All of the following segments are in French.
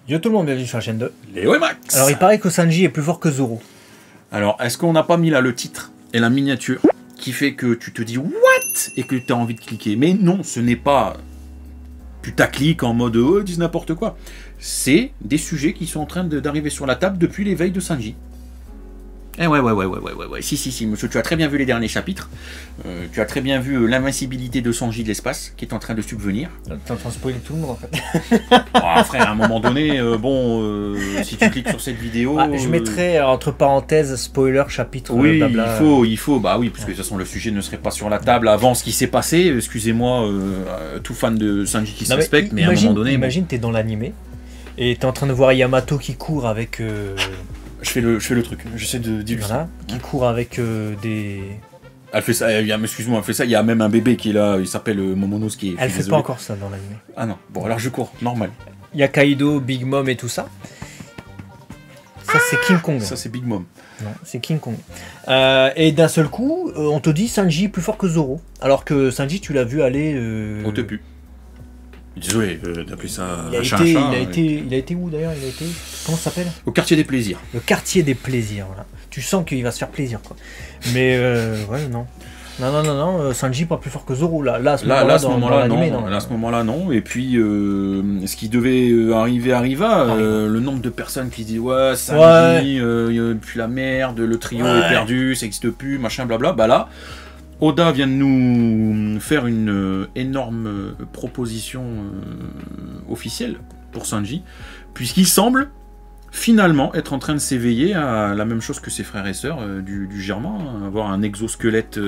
Yo tout le monde, bienvenue sur la chaîne 2. Léo et Max. Alors il paraît que Sanji est plus fort que Zoro. Alors, est-ce qu'on n'a pas mis là le titre et la miniature qui fait que tu te dis what et que tu as envie de cliquer? Mais non, ce n'est pas putaclic en mode oh, dis n'importe quoi. C'est des sujets qui sont en train d'arriver sur la table depuis l'éveil de Sanji. Eh ouais, si, monsieur, tu as très bien vu les derniers chapitres. Tu as très bien vu l'invincibilité de Sanji de l'espace qui est en train de subvenir. T'es en train de spoiler tout le monde en fait. Oh, frère, à un moment donné, si tu cliques sur cette vidéo... je mettrai entre parenthèses spoiler chapitre oui, blabla. il faut, bah oui, parce que de toute façon le sujet ne serait pas sur la table avant ce qui s'est passé. Excusez-moi, tout fan de Sanji qui se respecte, mais à un moment donné... Imagine, t'es dans l'animé et t'es en train de voir Yamato qui court avec... Je fais le truc, j'essaie d'illustrer. Voilà, qui court avec des... Elle fait ça, excuse-moi, elle fait ça, il y a même un bébé qui est là, il s'appelle Momonosuke. Elle fait pas encore ça dans l'animé. Ah non, bon alors je cours, normal. Il y a Kaido, Big Mom et tout ça. Ça c'est King Kong. Ça c'est Big Mom. Non, c'est King Kong. Et d'un seul coup, on te dit Sanji est plus fort que Zoro. Alors que Sanji, tu l'as vu aller... On te pue. Désolé d'appeler ça il a été où d'ailleurs? Il a été... Comment ça s'appelle? Au quartier des plaisirs. Le quartier des plaisirs, voilà. Tu sens qu'il va se faire plaisir, quoi. Mais, ouais, non. Non, Sanji pas plus fort que Zoro, là. Là, à ce moment-là, non. Et puis, ce qui devait arriver arriva. Le nombre de personnes qui disent, ouais, Sanji, puis la merde, le trio est perdu, ça n'existe plus, machin, blabla. Bah là... Oda vient de nous faire une énorme proposition officielle pour Sanji, puisqu'il semble finalement être en train de s'éveiller à la même chose que ses frères et sœurs du Germain, avoir un exosquelette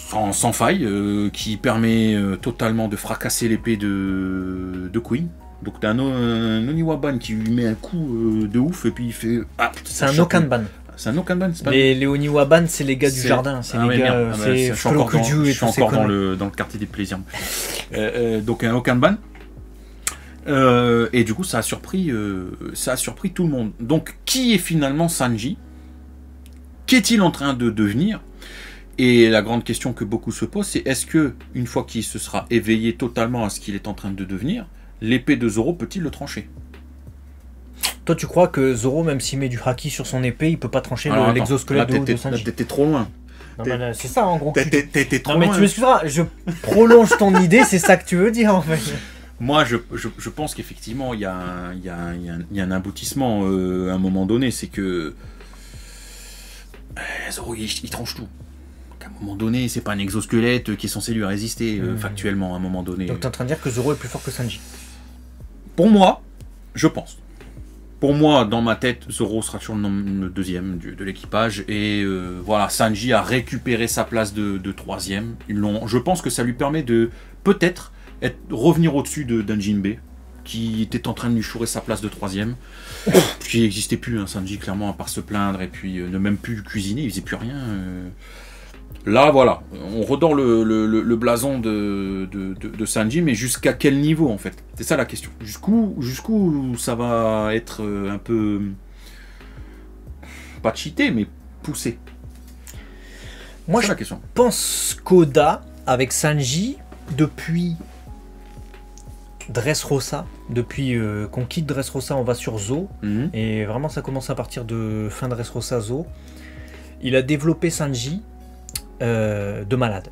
sans faille qui permet totalement de fracasser l'épée de Queen. Donc t'as un Oniwaban qui lui met un coup de ouf et puis il fait... Ah, c'est un Okanban. C'est un Okanban, c'est pas... Les Oniwaban, c'est les gars du jardin. C'est les gars... Je suis encore dans le quartier des plaisirs. Donc un Okanban. Et du coup, ça a surpris tout le monde. Donc, qui est finalement Sanji? Qu'est-il en train de devenir? Et la grande question que beaucoup se posent, c'est est-ce que, une fois qu'il se sera éveillé totalement à ce qu'il est en train de devenir, l'épée de Zoro peut-il le trancher? Toi, tu crois que Zoro, même s'il met du haki sur son épée, il peut pas trancher l'exosquelette de Sanji? T'étais trop loin. C'est ça, en gros. T'étais trop loin. Mais tu m'excuseras, je prolonge ton idée, c'est ça que tu veux dire, en fait. Moi, je pense qu'effectivement, il y a un aboutissement à un moment donné, c'est que Zoro, il tranche tout. À un moment donné, c'est pas un exosquelette qui est censé lui résister factuellement, à un moment donné. Donc, t'es en train de dire que Zoro est plus fort que Sanji? Pour moi, je pense. Pour moi, dans ma tête, Zoro sera toujours le deuxième de l'équipage. Et voilà, Sanji a récupéré sa place de troisième. Je pense que ça lui permet de peut-être revenir au-dessus d'un Jinbe, qui était en train de lui chourer sa place de troisième. Qui n'existait plus, hein, Sanji, clairement, à part se plaindre et puis ne même plus cuisiner, il faisait plus rien. Là, voilà, on redore le blason de Sanji, mais jusqu'à quel niveau, en fait? C'est ça la question. Jusqu'où ça va être un peu... Pas cheaté, mais poussé. Moi, je pense qu'Oda, avec Sanji, depuis Dressrosa, depuis qu'on quitte Dressrosa, on va sur Zo, et vraiment ça commence à partir de fin Dressrosa, Zo, il a développé Sanji de malade,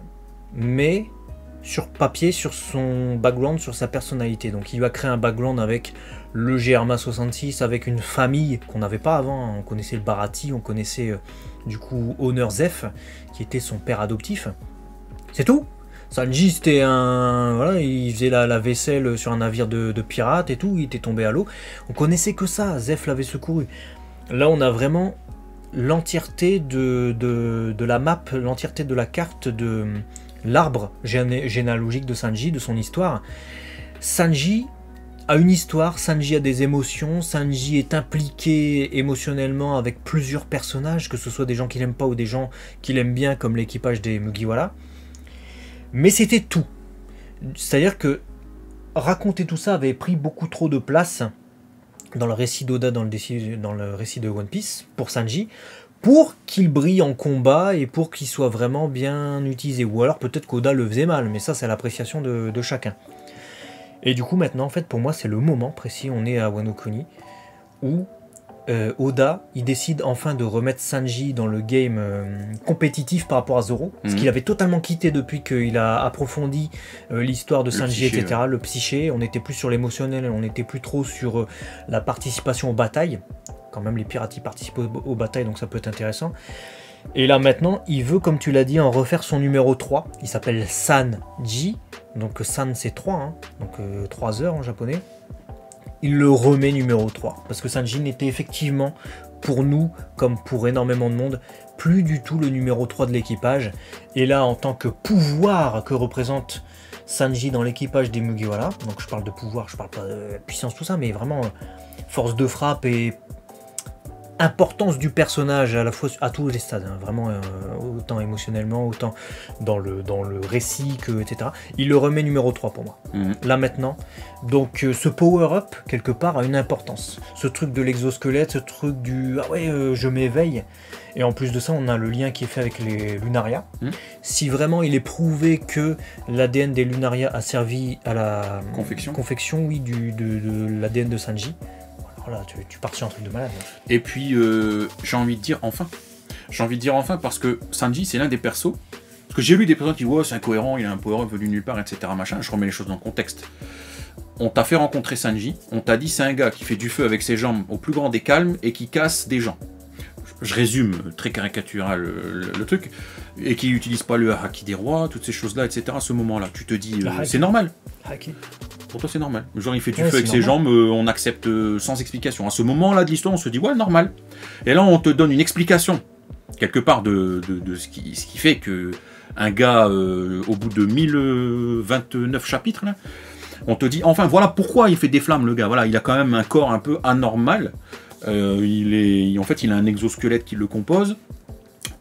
mais sur papier, sur son background, sur sa personnalité. Donc il lui a créé un background avec le GRMA 66, avec une famille qu'on n'avait pas avant. On connaissait le Baratie, on connaissait du coup Honor Zef, qui était son père adoptif. C'est tout. Sanji, c'était un... Voilà, il faisait la vaisselle sur un navire de pirates et tout, il était tombé à l'eau. On connaissait que ça, Zef l'avait secouru. Là, on a vraiment l'entièreté de la map, l'entièreté de la carte de l'arbre généalogique de Sanji, de son histoire. Sanji a une histoire, Sanji a des émotions, Sanji est impliqué émotionnellement avec plusieurs personnages, que ce soit des gens qu'il n'aime pas ou des gens qu'il aime bien, comme l'équipage des Mugiwara. Mais c'était tout. C'est-à-dire que raconter tout ça avait pris beaucoup trop de place dans le récit d'Oda, dans le récit de One Piece, pour Sanji, pour qu'il brille en combat et pour qu'il soit vraiment bien utilisé. Ou alors peut-être qu'Oda le faisait mal, mais ça c'est l'appréciation de chacun. Et du coup, maintenant, en fait, pour moi, c'est le moment précis, on est à Wano Kuni, où Oda, il décide enfin de remettre Sanji dans le game compétitif par rapport à Zoro, ce qu'il avait totalement quitté depuis qu'il a approfondi l'histoire de Sanji, psyché, etc. Ouais. Le psyché, on n'était plus sur l'émotionnel, on n'était plus trop sur la participation aux batailles. Quand même, les pirates, ils participent aux batailles, donc ça peut être intéressant. Et là, maintenant, il veut, comme tu l'as dit, en refaire son numéro 3. Il s'appelle Sanji. Donc San, c'est 3, hein. Donc 3 heures en japonais. Il le remet numéro 3. Parce que Sanji n'était effectivement, pour nous, comme pour énormément de monde, plus du tout le numéro 3 de l'équipage. Et là, en tant que pouvoir que représente Sanji dans l'équipage des Mugiwara, donc je parle de pouvoir, je parle pas de puissance, tout ça, mais vraiment force de frappe et importance du personnage à la fois à tous les stades, hein, vraiment autant émotionnellement, autant dans le récit, que, etc. Il le remet numéro 3 pour moi, là maintenant. Donc ce power-up, quelque part, a une importance. Ce truc de l'exosquelette, ce truc du « ah ouais, je m'éveille ». Et en plus de ça, on a le lien qui est fait avec les Lunaria. Si vraiment il est prouvé que l'ADN des Lunaria a servi à la confection oui, de l'ADN de Sanji, voilà, tu pars sur un truc de malade. Et puis, j'ai envie de dire enfin. J'ai envie de dire enfin parce que Sanji, c'est l'un des persos. Parce que j'ai lu des personnes qui disent ouais, c'est incohérent, il a un power-up venu nulle part, etc. Machin. Je remets les choses dans le contexte. On t'a fait rencontrer Sanji. On t'a dit c'est un gars qui fait du feu avec ses jambes au plus grand des calmes et qui casse des gens. Je résume très caricatural le truc. Et qui n'utilise pas le haki des rois, toutes ces choses-là, etc. À ce moment-là, tu te dis c'est normal. Haki. Pour toi, c'est normal. Genre, il fait du feu avec ses jambes, on accepte sans explication. À ce moment-là de l'histoire, on se dit, ouais, normal. Et là, on te donne une explication, quelque part, de ce qui fait que un gars, au bout de 1029 chapitres, là, on te dit, enfin, voilà pourquoi il fait des flammes, le gars. Voilà, il a quand même un corps un peu anormal. En fait, il a un exosquelette qui le compose.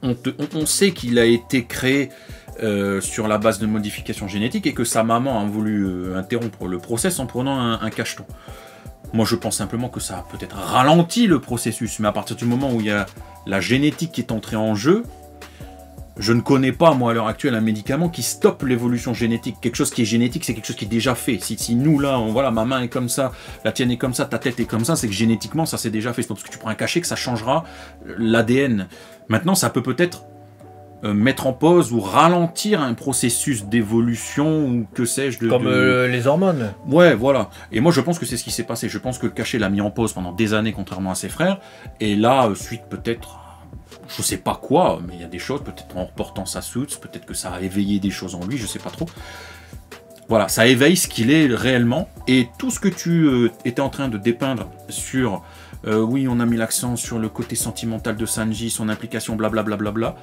On sait qu'il a été créé sur la base de modifications génétiques et que sa maman a voulu interrompre le process en prenant un cacheton. Moi je pense simplement que ça a peut-être ralenti le processus, mais à partir du moment où il y a la génétique qui est entrée en jeu, je ne connais pas moi à l'heure actuelle un médicament qui stoppe l'évolution génétique. Quelque chose qui est génétique, c'est quelque chose qui est déjà fait. Si nous là, voilà, ma main est comme ça, la tienne est comme ça, ta tête est comme ça, c'est que génétiquement ça s'est déjà fait. C'est pas parce que tu prends un cachet que ça changera l'ADN. Maintenant ça peut-être mettre en pause ou ralentir un processus d'évolution ou que sais-je. Comme les hormones. Ouais, voilà. Et moi je pense que c'est ce qui s'est passé. Je pense que le cachet l'a mis en pause pendant des années contrairement à ses frères. Et là, suite peut-être, je sais pas quoi, mais il y a des choses, peut-être en reportant sa soute, peut-être que ça a éveillé des choses en lui, je sais pas trop. Voilà, ça éveille ce qu'il est réellement. Et tout ce que tu étais en train de dépeindre sur... oui, on a mis l'accent sur le côté sentimental de Sanji, son implication, blablabla,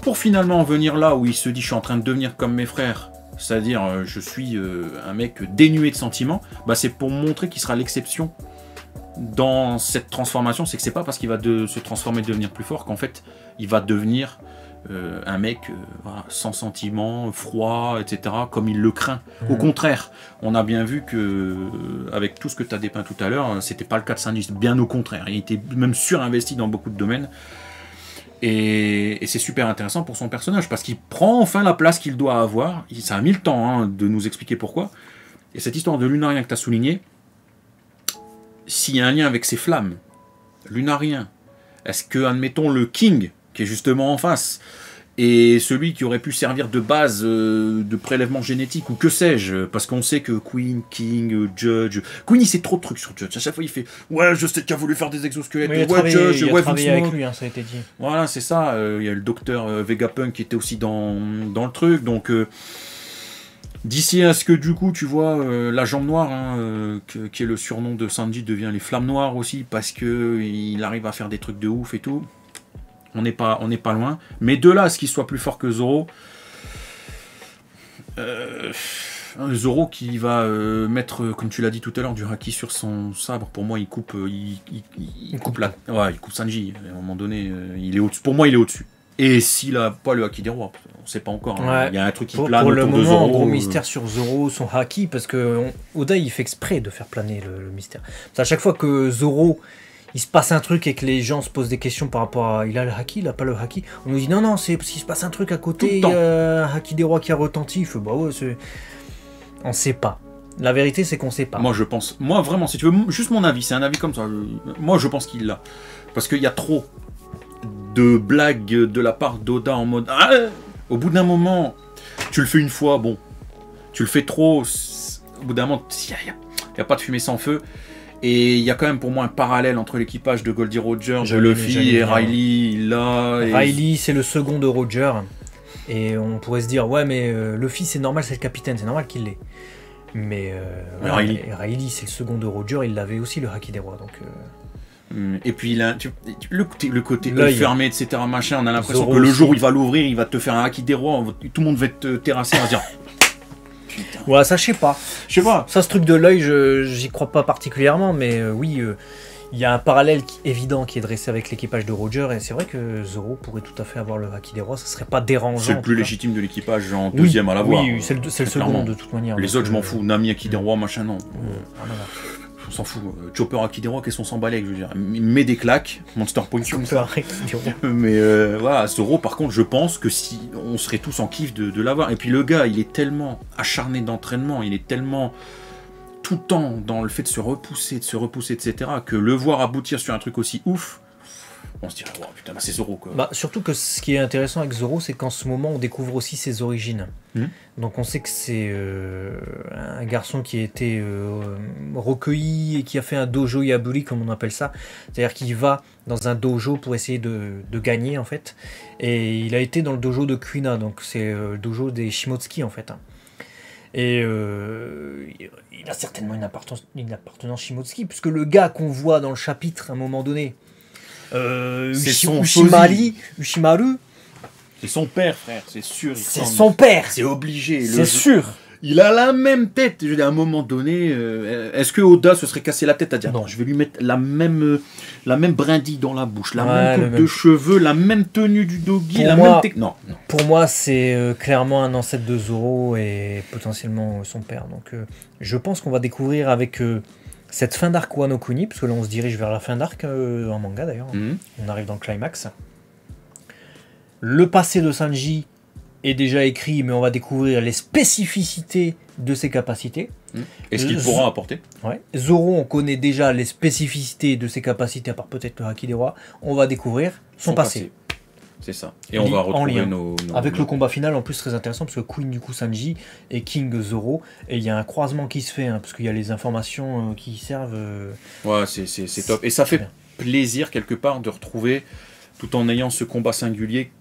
pour finalement en venir là où il se dit « je suis en train de devenir comme mes frères », c'est-à-dire je suis un mec dénué de sentiments, bah, c'est pour montrer qu'il sera l'exception dans cette transformation. C'est que c'est pas parce qu'il va se transformer et devenir plus fort qu'en fait il va devenir un mec voilà, sans sentiments, froid, etc., comme il le craint. Au contraire, on a bien vu que avec tout ce que tu as dépeint tout à l'heure, c'était pas le cas de Sanji, bien au contraire, il était même surinvesti dans beaucoup de domaines. Et c'est super intéressant pour son personnage, parce qu'il prend enfin la place qu'il doit avoir. Ça a mis le temps hein, de nous expliquer pourquoi. Et cette histoire de Lunarien que tu as souligné, s'il y a un lien avec ces flammes, Lunarien, est-ce que, admettons, le King, qui est justement en face, et celui qui aurait pu servir de base de prélèvement génétique, ou que sais-je, parce qu'on sait que Queen, King, Judge... Queen, il sait trop de trucs sur Judge. À chaque fois, il fait « Ouais, je sais qu'il a voulu faire des exosquelettes. Ouais, Judge, ouais, travaillé avec lui, hein, ça a été dit. » Voilà, c'est ça. Il y a le docteur Vegapunk qui était aussi dans le truc. Donc, d'ici à ce que, du coup, tu vois, la jambe noire, hein, qui est le surnom de Sanji, devient les flammes noires aussi, parce qu'il arrive à faire des trucs de ouf et tout. On n'est pas loin. Mais de là à ce qu'il soit plus fort que Zoro, Zoro qui va mettre, comme tu l'as dit tout à l'heure, du haki sur son sabre, pour moi il coupe Sanji. À un moment donné, il est au-dessus. Pour moi il est au-dessus. Et s'il n'a pas le haki des rois, on ne sait pas encore. Hein. Ouais. Il y a un truc qui plane pour autour le moment, de Zoro. Gros mystère sur Zoro, son haki, parce que Oda il fait exprès de faire planer le mystère. À chaque fois que Zoro il se passe un truc et que les gens se posent des questions par rapport à il a le haki, il a pas le haki, on nous dit non, c'est parce qu'il se passe un truc à côté, il y a un haki des rois qui a retenti. Il fait bah ouais, on sait pas. La vérité, c'est qu'on sait pas. Moi, je pense. Moi, vraiment, si tu veux, juste mon avis, c'est un avis comme ça. Moi, je pense qu'il l'a. Parce qu'il y a trop de blagues de la part d'Oda en mode. Ah, au bout d'un moment, tu le fais une fois, bon. Tu le fais trop. Au bout d'un moment, il n'y a pas de fumée sans feu. Et il y a quand même pour moi un parallèle entre l'équipage de Goldie Roger, de Luffy et Riley. Là, Riley, c'est le second de Roger. Et on pourrait se dire, ouais, mais Luffy, c'est normal, c'est le capitaine, c'est normal qu'il l'ait. Mais Riley, c'est le second de Roger, il l'avait aussi, le Haki des Rois. Donc, et puis là, le côté fermé, etc. Machin, on a l'impression que le aussi. jour où il va l'ouvrir, il va te faire un Haki des Rois, tout le monde va te terrasser, on va se dire. Putain. Ouais, ça, je sais pas. Ça, ce truc de l'œil, j'y crois pas particulièrement, mais oui, il y a un parallèle évident qui est dressé avec l'équipage de Roger, et c'est vrai que Zoro pourrait tout à fait avoir le Haki des Rois, ça serait pas dérangeant. C'est le plus légitime de l'équipage en deuxième à l'avoir. Oui, c'est le second de toute manière. Les autres, je m'en fous. Nami, Haki des Rois, machin, non. On s'en fout. Chopper, Haki des Rois, qu'est-ce qu'on s'en balait, je veux dire. Il met des claques, Monster Point comme ça. Mais voilà, Zoro, par contre, je pense que si on serait tous en kiff de l'avoir. Et puis le gars, il est tellement acharné d'entraînement, il est tellement tout le temps dans le fait de se repousser, etc., que le voir aboutir sur un truc aussi ouf, on se dirait, oh, putain, bah, c'est Zoro, quoi. Bah, surtout que ce qui est intéressant avec Zoro, c'est qu'en ce moment, on découvre aussi ses origines. Donc on sait que c'est un garçon qui a été recueilli et qui a fait un dojo Yaburi, comme on appelle ça. C'est-à-dire qu'il va dans un dojo pour essayer de gagner, en fait. Et il a été dans le dojo de Kuina, donc c'est le dojo des Shimotsuki, en fait. Et il a certainement une appartenance Shimotsuki, puisque le gars qu'on voit dans le chapitre à un moment donné, Ushimaru, c'est son père, frère, c'est sûr. C'est son père. C'est obligé. C'est sûr. Il a la même tête. Je veux dire, à un moment donné, est-ce que Oda se serait cassé la tête à dire non, je vais lui mettre la même brindille dans la bouche, la même coupe de cheveux, la même tenue du doggy, même technique. Non. Pour moi, c'est clairement un ancêtre de Zoro et potentiellement son père. Donc, je pense qu'on va découvrir avec cette fin d'arc Wano Kuni, parce que là, on se dirige vers la fin d'arc en manga d'ailleurs. On arrive dans le climax. Le passé de Sanji est déjà écrit, mais on va découvrir les spécificités de ses capacités. Et ce qu'il pourra apporter. Ouais. Zoro, on connaît déjà les spécificités de ses capacités, à part peut-être le Haki des Rois. On va découvrir son passé. C'est ça. Et on va retrouver nos avec le combat final, en plus, très intéressant, parce que Queen, du coup, Sanji et King Zoro, et il y a un croisement qui se fait, parce qu'il y a les informations qui servent. Ouais, c'est top. Et ça fait plaisir, quelque part, de retrouver, tout en ayant ce combat singulier,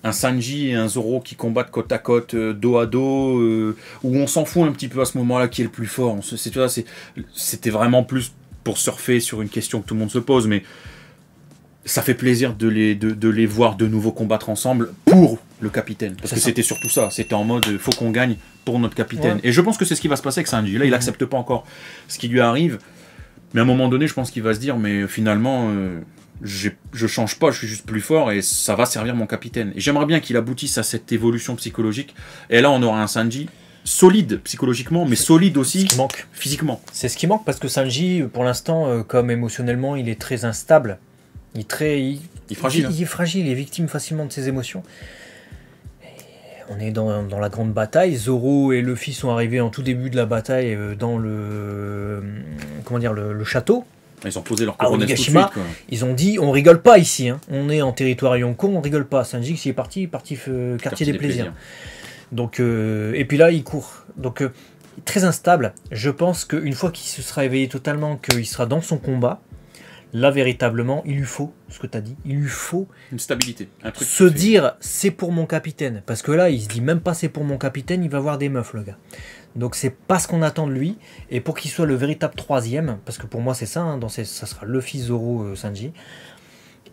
un Sanji et un Zoro qui combattent côte à côte, dos à dos, où on s'en fout un petit peu à ce moment-là qui est le plus fort. C'était vraiment plus pour surfer sur une question que tout le monde se pose, mais ça fait plaisir de les voir de nouveau combattre ensemble pour le capitaine. Parce que c'était surtout ça, c'était en mode faut qu'on gagne pour notre capitaine. Ouais. Et je pense que c'est ce qui va se passer avec Sanji. Là, il n'accepte pas encore ce qui lui arrive, mais à un moment donné, je pense qu'il va se dire, mais finalement... je change pas, je suis juste plus fort et ça va servir mon capitaine. Et j'aimerais bien qu'il aboutisse à cette évolution psychologique. Et là, on aura un Sanji solide psychologiquement, mais solide aussi physiquement. C'est ce qui manque parce que Sanji, pour l'instant, comme émotionnellement, il est très instable. Il est fragile. Il est fragile, il est victime facilement de ses émotions. Et on est dans la grande bataille. Zoro et Luffy sont arrivés en tout début de la bataille dans le château. Ils ont posé leur couronne tout de suite, quoi. Ils ont dit on rigole pas ici, hein. On est en territoire Yonko, on rigole pas. Sanji s'il est parti quartier des plaisirs. Donc et puis là il court. Donc très instable. Je pense qu'une fois qu'il se sera éveillé totalement, qu'il sera dans son combat, là véritablement il lui faut ce que tu as dit, il lui faut une stabilité, un truc se dire c'est pour mon capitaine, parce que là il se dit même pas c'est pour mon capitaine, il va voir des meufs le gars. Donc c'est pas ce qu'on attend de lui, et pour qu'il soit le véritable troisième, parce que pour moi c'est ça, hein, ça sera Luffy, Zoro, Sanji,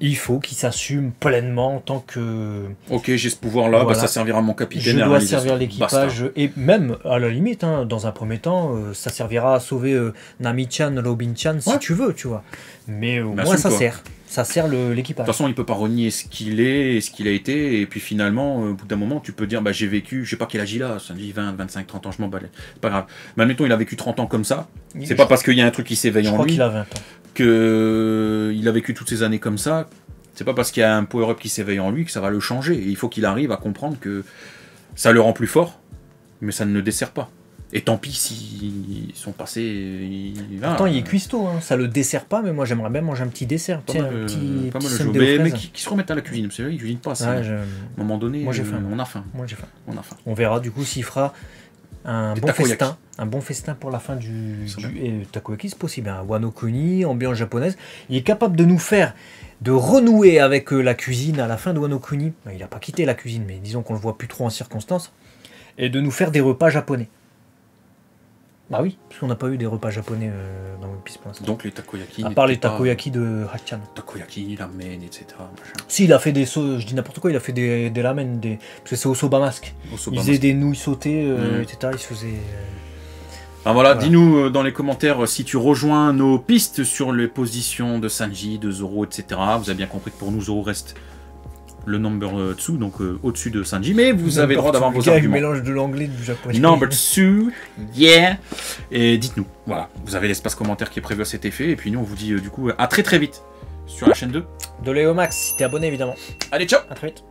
il faut qu'il s'assume pleinement en tant que... Ok, j'ai ce pouvoir-là, voilà. Ça servira à mon capitaine. Je dois servir l'équipage, et même à la limite, hein, dans un premier temps, ça servira à sauver Nami-chan, Robin-chan, si tu veux, tu vois. Mais au moins ça sert. Ça sert l'équipage. De toute façon, il peut pas renier ce qu'il est et ce qu'il a été. Et puis finalement, au bout d'un moment, tu peux dire bah, j'ai vécu, je sais pas quel âge il a, ça dit 20, 25, 30 ans, je m'en bats. C'est pas grave. Mais admettons, il a vécu 30 ans comme ça. C'est pas parce qu'il y a un truc qui s'éveille en lui. Je crois qu'il a 20 ans. Qu'il a vécu toutes ces années comme ça. C'est pas parce qu'il y a un power-up qui s'éveille en lui que ça va le changer. Et il faut qu'il arrive à comprendre que ça le rend plus fort, mais ça ne le dessert pas. Et tant pis s'ils sont passés. Pourtant, il est cuistot, hein. Ça le dessert pas, mais moi j'aimerais bien manger un petit dessert. Pas Tiens, mal, un petit, pas petit mal de sundae choses. aux Mais fraises. qui se remettent à la cuisine, parce que là, ils cuisinent pas assez. Ouais, À un moment donné, moi, j'ai faim, on a faim. Moi j'ai faim. On a faim. On verra du coup s'il fera un Des bon takoyaki. festin. Un bon festin pour la fin du C'est vrai. et takoyaki, c'est possible. Un wano kuni, ambiance japonaise. Il est capable de nous faire, de renouer avec la cuisine à la fin de wano kuni. Il n'a pas quitté la cuisine, mais disons qu'on le voit plus trop en circonstances. Et de nous faire des repas japonais. Bah oui, parce qu'on n'a pas eu des repas japonais dans One Piece pour l'instant. Donc les takoyaki. À part les n'étaient pas- takoyaki de Hachan. Takoyaki, ramen, etc. machin. Si, il a fait des sauces, je dis n'importe quoi, il a fait des ramen, parce que c'est au soba mask. Au soba Il faisait mask. des nouilles sautées, Mm. etc. Il se faisait. Alors voilà, Voilà. dis-nous dans les commentaires si tu rejoins nos pistes sur les positions de Sanji, de Zoro, etc. Vous avez bien compris que pour nous, Zoro reste le number 2, donc au-dessus de Sanji. Mais vous avez le droit d'avoir vos Le arguments. mélange de l'anglais et du japonais. Number 2, yeah. Et dites-nous, voilà, vous avez l'espace commentaire qui est prévu à cet effet. Et puis nous, on vous dit du coup à très très vite sur la chaîne 2. De Léo Max, si t'es abonné évidemment. Allez, ciao. À très vite.